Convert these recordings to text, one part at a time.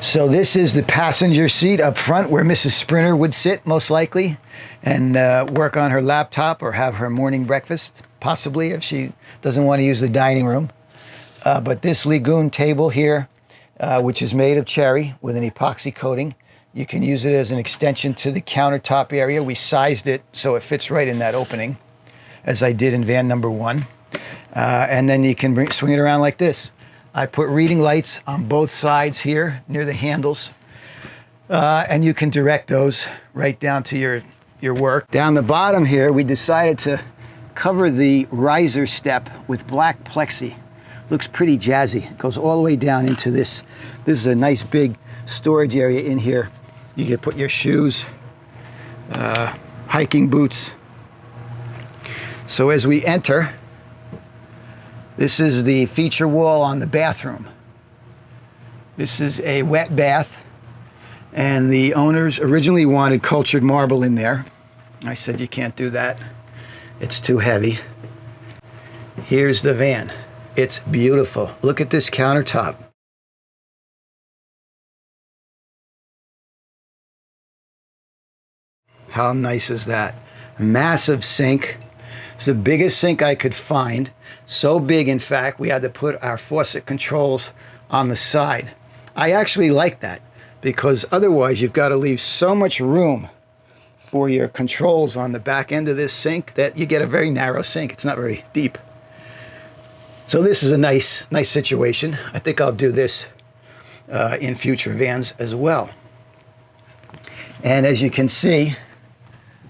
So this is the passenger seat up front where Mrs. Sprinter would sit most likely and work on her laptop or have her morning breakfast, possibly if she doesn't want to use the dining room. But this Lagoon table here, which is made of cherry with an epoxy coating, you can use it as an extension to the countertop area. We sized it so it fits right in that opening, as I did in van number 1. And then you can swing it around like this. I put reading lights on both sides here near the handles, and you can direct those right down to your work. Down the bottom here, we decided to cover the riser step with black plexi. Looks pretty jazzy. It goes all the way down into this. This is a nice big storage area in here. You can put your shoes, hiking boots. So as we enter, this is the feature wall on the bathroom. This is a wet bath, and the owners originally wanted cultured marble in there. I said, you can't do that. It's too heavy. Here's the van. It's beautiful. Look at this countertop. How nice is that? Massive sink. It's the biggest sink I could find. So big, in fact, we had to put our faucet controls on the side. I actually like that because otherwise you've got to leave so much room for your controls on the back end of this sink that you get a very narrow sink. It's not very deep. So this is a nice situation. I think I'll do this in future vans as well. And as you can see,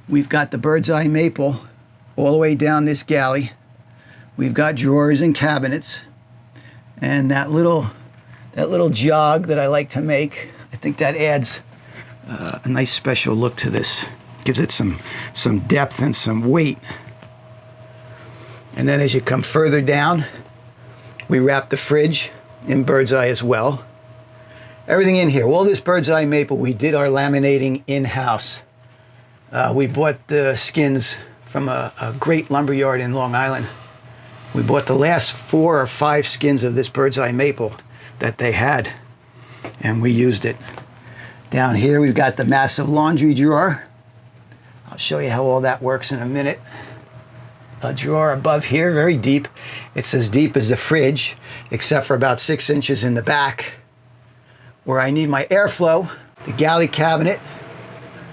we've got the bird's eye maple all the way down this galley. We've got drawers and cabinets, and that little jog that I like to make, I think that adds a nice special look to this. Gives it some depth and some weight. And then as you come further down, we wrap the fridge in bird's eye as well. Everything in here, all this bird's eye maple, we did our laminating in-house. We bought the skins from a great lumber yard in Long Island. We bought the last 4 or 5 skins of this bird's eye maple that they had, and we used it. Down here we've got the massive laundry drawer. I'll show you how all that works in a minute. A drawer above here, very deep. It's as deep as the fridge, except for about 6 inches in the back, where I need my airflow. The galley cabinet.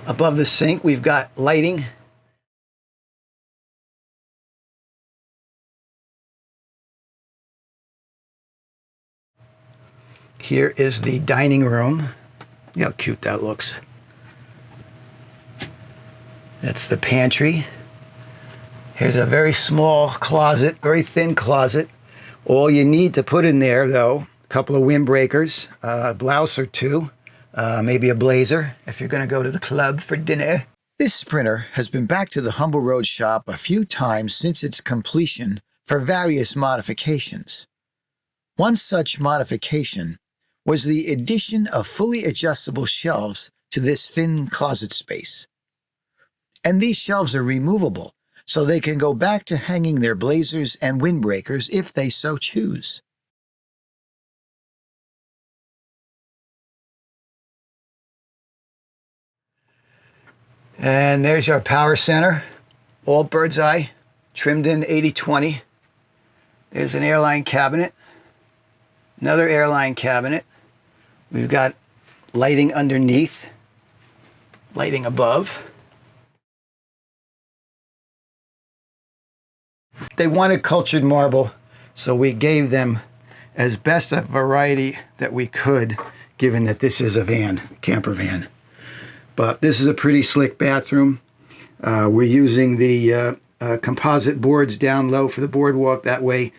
Above the sink, we've got lighting. Here is the dining room. Look how cute that looks. That's the pantry. Here's a very small closet, very thin closet. All you need to put in there, though, a couple of windbreakers, a blouse or 2, maybe a blazer if you're going to go to the club for dinner. This Sprinter has been back to the Humble Road shop a few times since its completion for various modifications. One such modification was the addition of fully adjustable shelves to this thin closet space. And these shelves are removable, so they can go back to hanging their blazers and windbreakers if they so choose. And there's our power center, all bird's eye, trimmed in 80/20. There's an airline cabinet, another airline cabinet. We've got lighting underneath, lighting above. They wanted cultured marble, so we gave them as best a variety that we could, given that this is a van, camper van. But this is a pretty slick bathroom. We're using the composite boards down low for the boardwalk. That way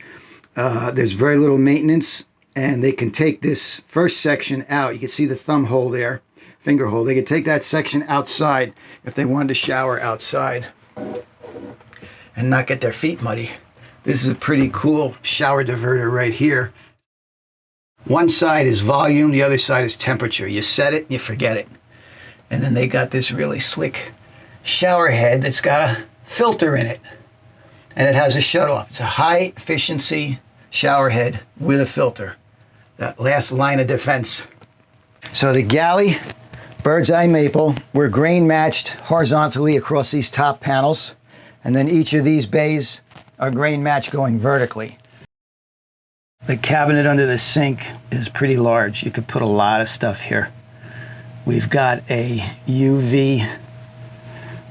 there's very little maintenance, and they can take this first section out. You can see the thumb hole there, finger hole. They can take that section outside if they wanted to shower outside and not get their feet muddy. This is a pretty cool shower diverter right here. One side is volume, the other side is temperature. You set it, you forget it. And then they got this really slick shower head that's got a filter in it, and it has a shutoff. It's a high efficiency shower head with a filter. That last line of defense. So the galley bird's eye maple, we're grain matched horizontally across these top panels. And then each of these bays are grain matched going vertically. The cabinet under the sink is pretty large. You could put a lot of stuff here. We've got a UV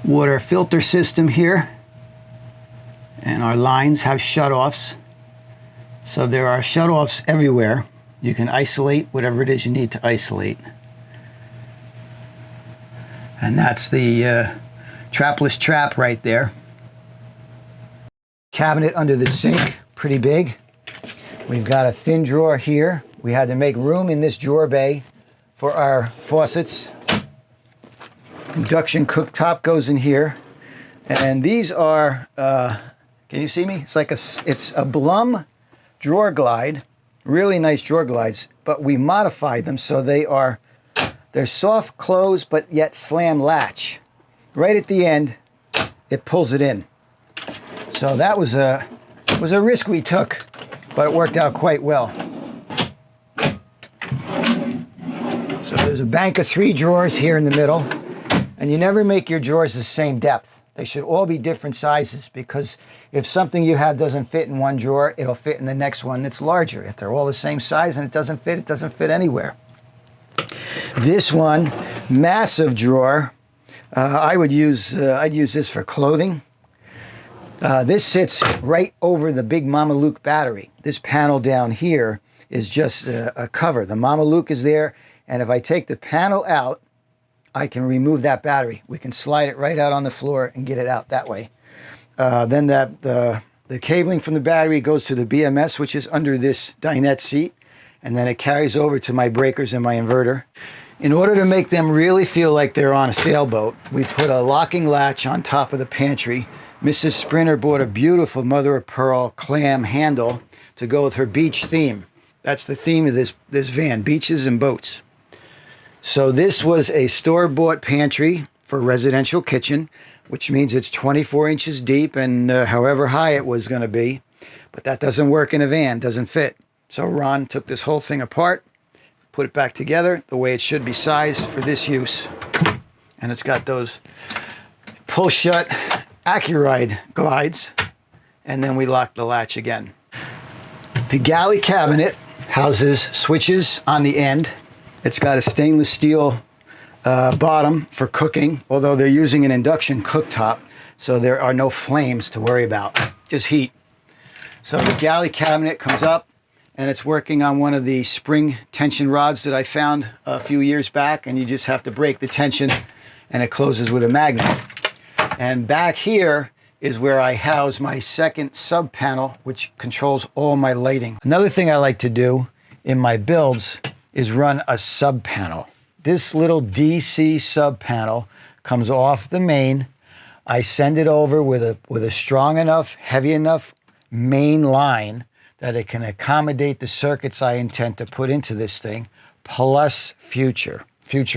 water filter system here. And our lines have shutoffs. So there are shutoffs everywhere. You can isolate whatever it is you need to isolate. And that's the trapless trap right there. Cabinet under the sink, pretty big. We've got a thin drawer here. We had to make room in this drawer bay for our faucets. Induction cooktop goes in here. And these are, can you see me? It's a Blum drawer glide, really nice drawer glides, but we modified them so they're soft close but yet slam latch. Right at the end, it pulls it in. So that was a risk we took, but it worked out quite well. So there's a bank of 3 drawers here in the middle, and you never make your drawers the same depth. They should all be different sizes, because if something you have doesn't fit in one drawer, it'll fit in the next one that's larger. If they're all the same size and it doesn't fit anywhere. This one, massive drawer. I'd use this for clothing. This sits right over the big Mama Luke battery. This panel down here is just a cover. The Mama Luke is there, and if I take the panel out, I can remove that battery. We can slide it right out on the floor and get it out that way. Then the cabling from the battery goes to the BMS, which is under this dinette seat, and then it carries over to my breakers and my inverter. In order to make them really feel like they're on a sailboat, we put a locking latch on top of the pantry. Mrs. Sprinter bought a beautiful mother of pearl clam handle to go with her beach theme. That's the theme of this van, beaches and boats. So this was a store-bought pantry for a residential kitchen, which means it's 24 inches deep and however high it was going to be. But that doesn't work in a van, doesn't fit. So Ron took this whole thing apart, put it back together the way it should be sized for this use. And it's got those pull-shut Accuride glides, and then we lock the latch again. The galley cabinet houses switches on the end. It's got a stainless steel bottom for cooking, although they're using an induction cooktop, so there are no flames to worry about, just heat. So the galley cabinet comes up, and it's working on one of the spring tension rods that I found a few years back, and you just have to break the tension, and it closes with a magnet. And back here is where I house my second sub panel, which controls all my lighting. Another thing I like to do in my builds is run a sub panel. This little DC sub panel comes off the main. I send it over with a strong enough, heavy enough main line that it can accommodate the circuits I intend to put into this thing, plus future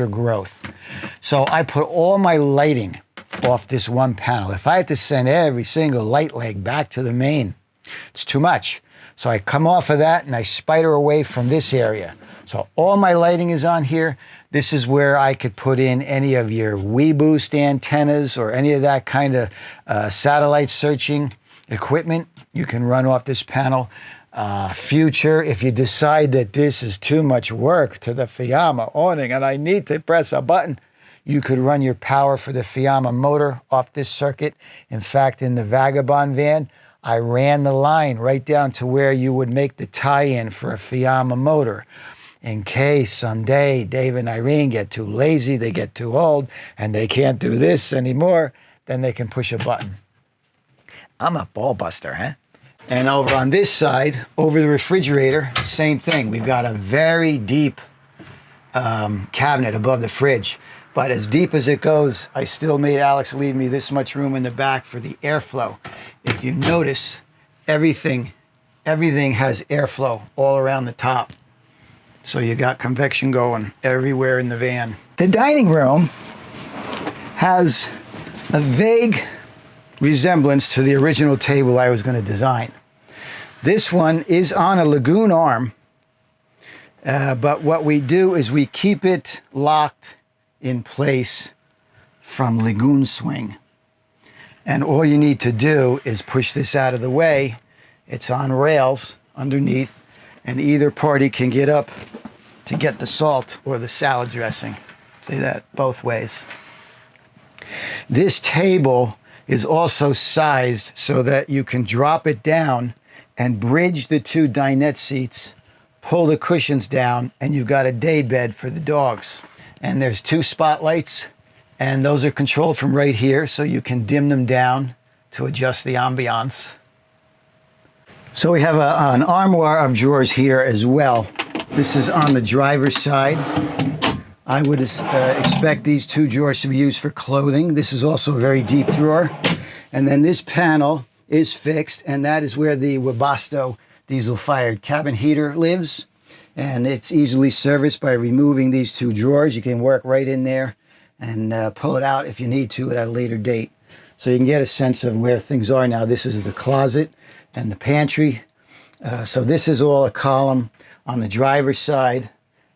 growth. So I put all my lighting off this one panel. If I had to send every single light leg back to the main, it's too much. So I come off of that and I spider away from this area. So all my lighting is on here. This is where I could put in any of your WeBoost antennas or any of that kind of satellite searching equipment. You can run off this panel. Future, if you decide that this is too much work to the Fiamma awning and I need to press a button, you could run your power for the Fiamma motor off this circuit. In fact, in the Vagabond van, I ran the line right down to where you would make the tie-in for a Fiamma motor. In case someday Dave and Irene get too lazy, they get too old, and they can't do this anymore, then they can push a button. I'm a ball buster, huh? And over on this side, over the refrigerator, same thing. We've got a very deep cabinet above the fridge. But as deep as it goes, I still made Alex leave me this much room in the back for the airflow. If you notice, everything has airflow all around the top. So you got convection going everywhere in the van. The dining room has a vague resemblance to the original table I was going to design. This one is on a lagoon arm, But what we do is we keep it locked in place from Lagoon Swing. And all you need to do is push this out of the way. It's on rails underneath, and either party can get up to get the salt or the salad dressing. Say that both ways. This table is also sized so that you can drop it down and bridge the two dinette seats, pull the cushions down, and you've got a day bed for the dogs. And there's two spotlights, and those are controlled from right here, so you can dim them down to adjust the ambiance. So we have an armoire of drawers here as well. This is on the driver's side. I would expect these two drawers to be used for clothing. This is also a very deep drawer. And then this panel is fixed, and that is where the Webasto diesel-fired cabin heater lives. And it's easily serviced by removing these two drawers. You can work right in there and pull it out if you need to at a later date. So you can get a sense of where things are now. This is the closet and the pantry. So this is all a column on the driver's side.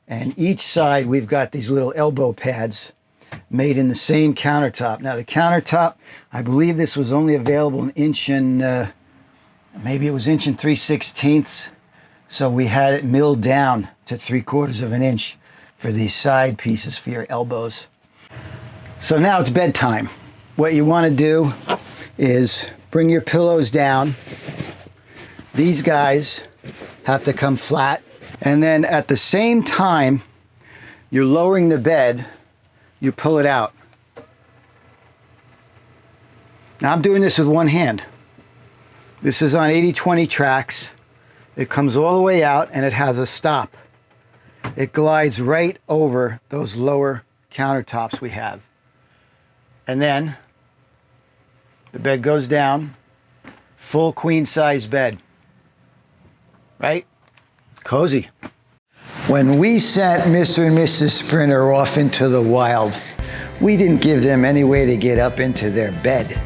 And each side, we've got these little elbow pads made in the same countertop. Now, the countertop, I believe this was only available an inch and, maybe it was inch and 3/16. So we had it milled down to 3/4 of an inch for these side pieces for your elbows. So now it's bedtime. What you want to do is bring your pillows down. These guys have to come flat. And then at the same time, you're lowering the bed, you pull it out. Now I'm doing this with one hand. This is on 80/20 tracks. It comes all the way out and it has a stop. It glides right over those lower countertops we have. And then the bed goes down, full queen size bed, right? Cozy. When we sent Mr. and Mrs. Sprinter off into the wild, we didn't give them any way to get up into their bed.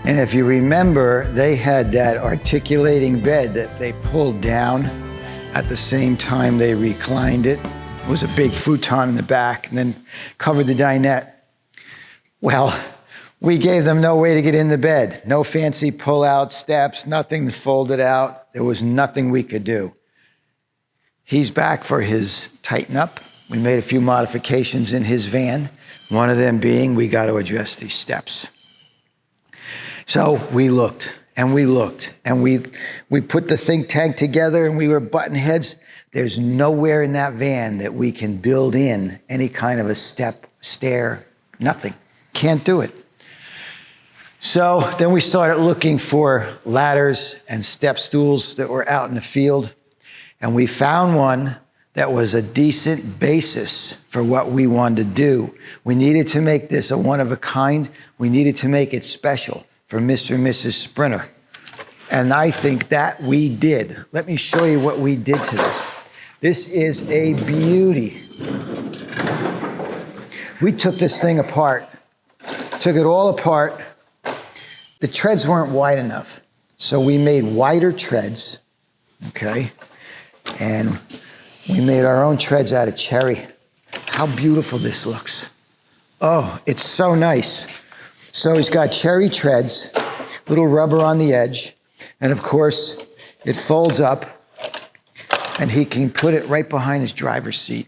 And if you remember, they had that articulating bed that they pulled down at the same time they reclined it. It was a big futon in the back and then covered the dinette. Well, we gave them no way to get in the bed. No fancy pull-out steps, nothing to fold it out. There was nothing we could do. He's back for his tighten up. We made a few modifications in his van. One of them being we got to address these steps. So we looked and we looked and we put the think tank together and we were butting heads. There's nowhere in that van that we can build in any kind of a step, stair, nothing. Can't do it. So then we started looking for ladders and step stools that were out in the field. And we found one that was a decent basis for what we wanted to do. We needed to make this a one of a kind. We needed to make it special for Mr. and Mrs. Sprinter. And I think that we did. Let me show you what we did to this. This is a beauty. We took this thing apart, took it all apart. The treads weren't wide enough. So we made wider treads, okay? And we made our own treads out of cherry. How beautiful this looks. Oh, it's so nice. So he's got cherry treads, little rubber on the edge. And of course, it folds up and he can put it right behind his driver's seat.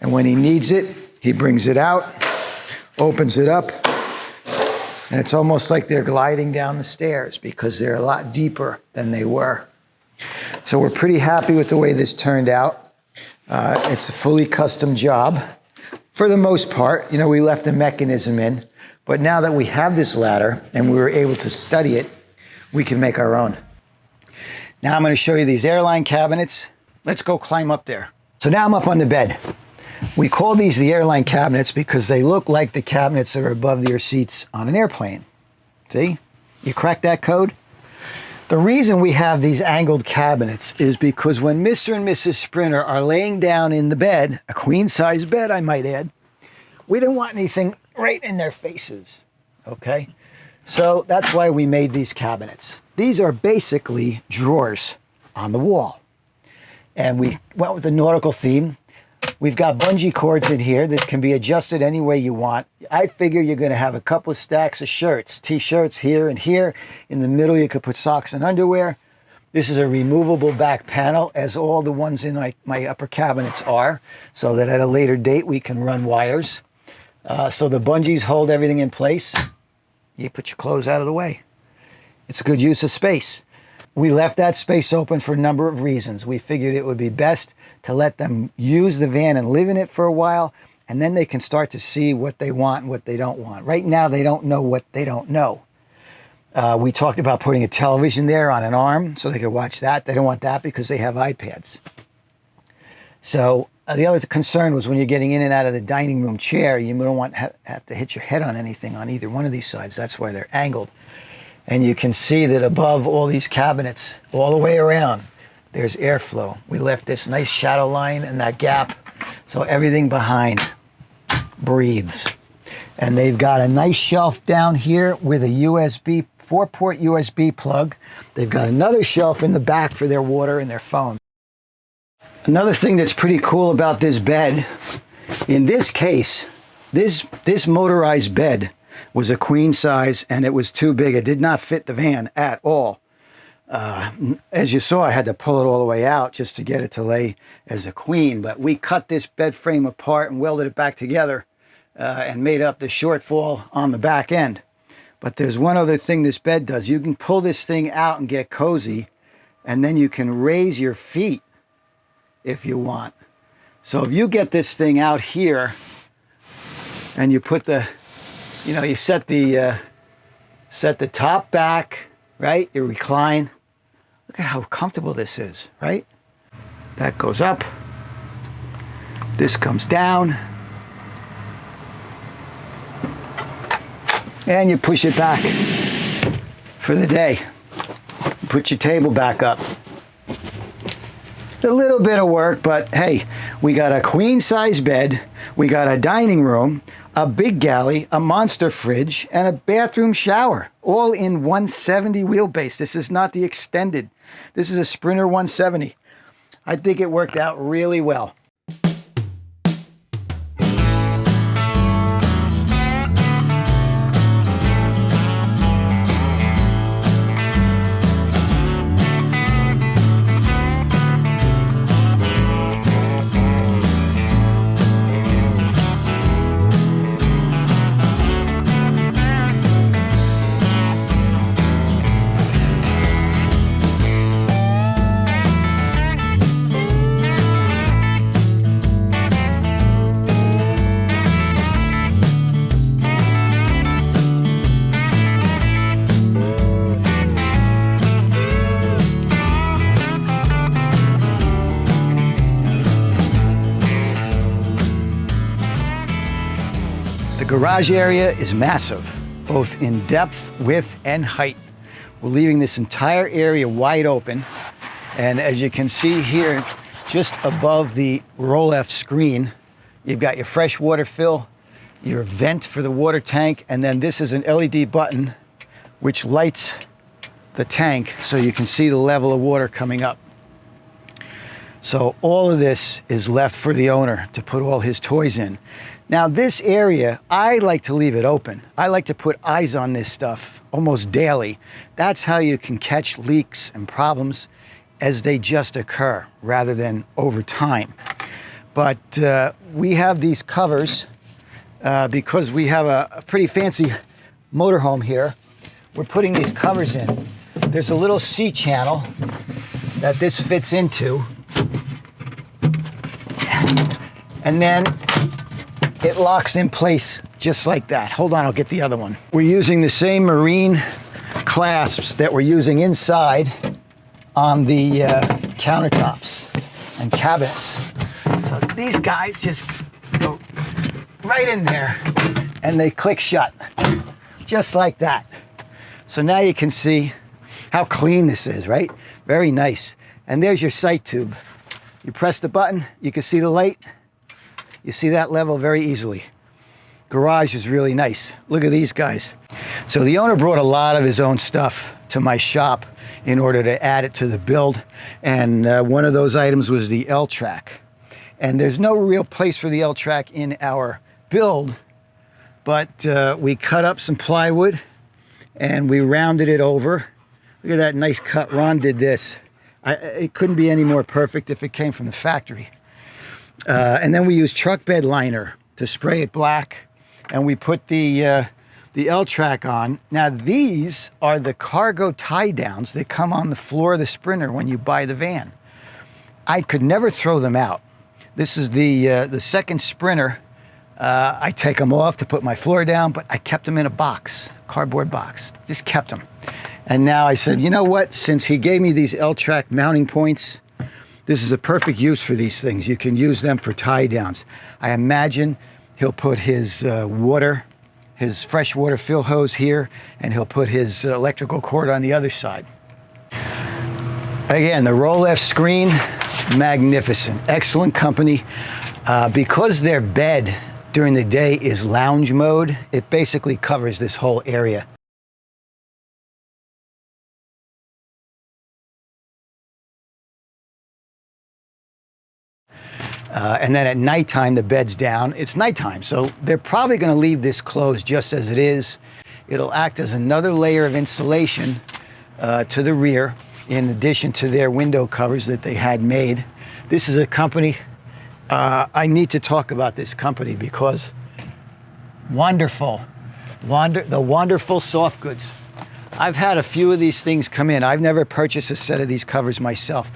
And when he needs it, he brings it out, opens it up, and it's almost like they're gliding down the stairs because they're a lot deeper than they were. So we're pretty happy with the way this turned out. It's a fully custom job. For the most part, you know, we left a mechanism in, but now that we have this ladder and we were able to study it, we can make our own. Now I'm going to show you these airline cabinets. Let's go climb up there. So now I'm up on the bed. We call these the airline cabinets because they look like the cabinets that are above your seats on an airplane. See? You crack that code? The reason we have these angled cabinets is because when Mr. and Mrs. Sprinter are laying down in the bed, a queen-size bed, I might add, we didn't want anything right in their faces, okay? So that's why we made these cabinets. These are basically drawers on the wall. and we went with the nautical theme. We've got bungee cords in here that can be adjusted any way you want. I figure you're going to have a couple of stacks of shirts, t-shirts here and here. In the middle, you could put socks and underwear. This is a removable back panel, as all the ones in my upper cabinets are, so that at a later date we can run wires. So the bungees hold everything in place. You put your clothes out of the way. It's a good use of space. We left that space open for a number of reasons. We figured it would be best to let them use the van and live in it for a while, and then they can start to see what they want and what they don't want. Right now, they don't know what they don't know. We talked about putting a television there on an arm so they could watch that. They don't want that because they have iPads. So the other concern was when you're getting in and out of the dining room chair, you don't want to have to hit your head on anything on either one of these sides. That's why they're angled. And you can see that above all these cabinets, all the way around, there's airflow. We left this nice shadow line and that gap, so everything behind breathes. And they've got a nice shelf down here with a USB, 4-port USB plug. They've got another shelf in the back for their water and their phones. Another thing that's pretty cool about this bed, in this case, this motorized bed was a queen size and it was too big. It did not fit the van at all. As you saw, I had to pull it all the way out just to get it to lay as a queen, but we cut this bed frame apart and welded it back together and made up the shortfall on the back end. But there's one other thing this bed does. You can pull this thing out and get cozy, and then you can raise your feet if you want. So if you get this thing out here and you put the, you set the top back, right? You recline. Look at how comfortable this is, right? That goes up. This comes down. And you push it back for the day. Put your table back up. A little bit of work, but hey, we got a queen size bed, we got a dining room, a big galley, a monster fridge, and a bathroom shower, all in 170 wheelbase. This is not the extended. This is a Sprinter 170. I think it worked out really well. The garage area is massive, both in depth, width, and height. We're leaving this entire area wide open. And as you can see here, just above the roll-off screen, you've got your fresh water fill, your vent for the water tank, and then this is an LED button which lights the tank so you can see the level of water coming up. So all of this is left for the owner to put all his toys in. Now this area, I like to leave it open. I like to put eyes on this stuff almost daily. That's how you can catch leaks and problems as they just occur rather than over time. But we have these covers because we have a pretty fancy motorhome here. We're putting these covers in. There's a little C channel that this fits into. And then it locks in place just like that. Hold on, I'll get the other one. We're using the same marine clasps that we're using inside on the countertops and cabinets. So these guys just go right in there and they click shut, just like that. So now you can see how clean this is, right? Very nice. And there's your sight tube. You press the button, you can see the light. You see that level very easily. Garage is really nice. Look at these guys. So the owner brought a lot of his own stuff to my shop in order to add it to the build. And one of those items was the L-Track. And there's no real place for the L-Track in our build, but we cut up some plywood and we rounded it over. Look at that nice cut. Ron did this. It couldn't be any more perfect if it came from the factory. And then we used truck bed liner to spray it black, and we put the L-Track on. Now these are the cargo tie downs that come on the floor of the Sprinter when you buy the van. I could never throw them out. This is the second Sprinter. I take them off to put my floor down, but I kept them in a box, cardboard box, just kept them. And now I said, you know what, since he gave me these L-Track mounting points, this is a perfect use for these things. You can use them for tie downs. I imagine he'll put his his freshwater fill hose here, and he'll put his electrical cord on the other side. Again, the Rolex screen, magnificent, excellent company. Because their bed during the day is lounge mode, it basically covers this whole area. And then at nighttime, the bed's down. It's nighttime, so they're probably going to leave this closed just as it is. It'll act as another layer of insulation to the rear, in addition to their window covers that they had made. This is a company, I need to talk about this company because wonderful, the wonderful soft goods. I've had a few of these things come in. I've never purchased a set of these covers myself.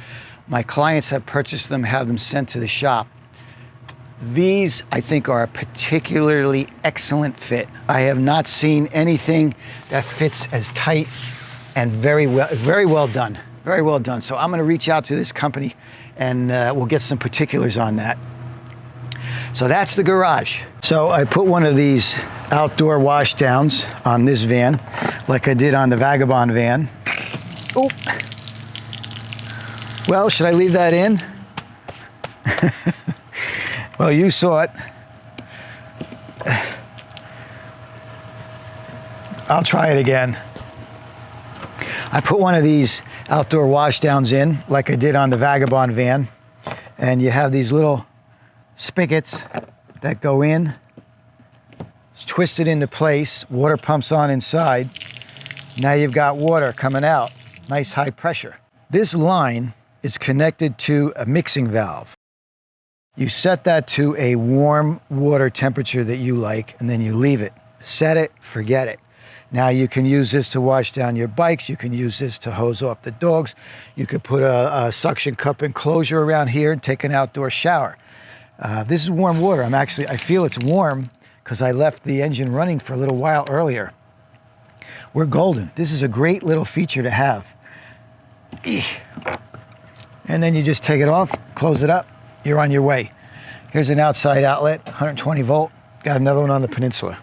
My clients have purchased them, have them sent to the shop. These, I think, are a particularly excellent fit. I have not seen anything that fits as tight and very well done. Very well done. So I'm going to reach out to this company and we'll get some particulars on that. So that's the garage. So I put one of these outdoor wash downs on this van, like I did on the Vagabond van. Oh. Well, should I leave that in? Well, you saw it. I'll try it again. I put one of these outdoor wash downs in, like I did on the Vagabond van. And you have these little spigots that go in. It's twisted into place. Water pumps on inside. Now you've got water coming out. Nice high pressure. This line is connected to a mixing valve. You set that to a warm water temperature that you like, and then you leave it. Set it, forget it. Now you can use this to wash down your bikes. You can use this to hose off the dogs. You could put a suction cup enclosure around here and take an outdoor shower. This is warm water. I feel it's warm because I left the engine running for a little while earlier. We're golden. This is a great little feature to have. And then you just take it off, close it up, you're on your way. Here's an outside outlet, 120 volt. Got another one on the Peninsula.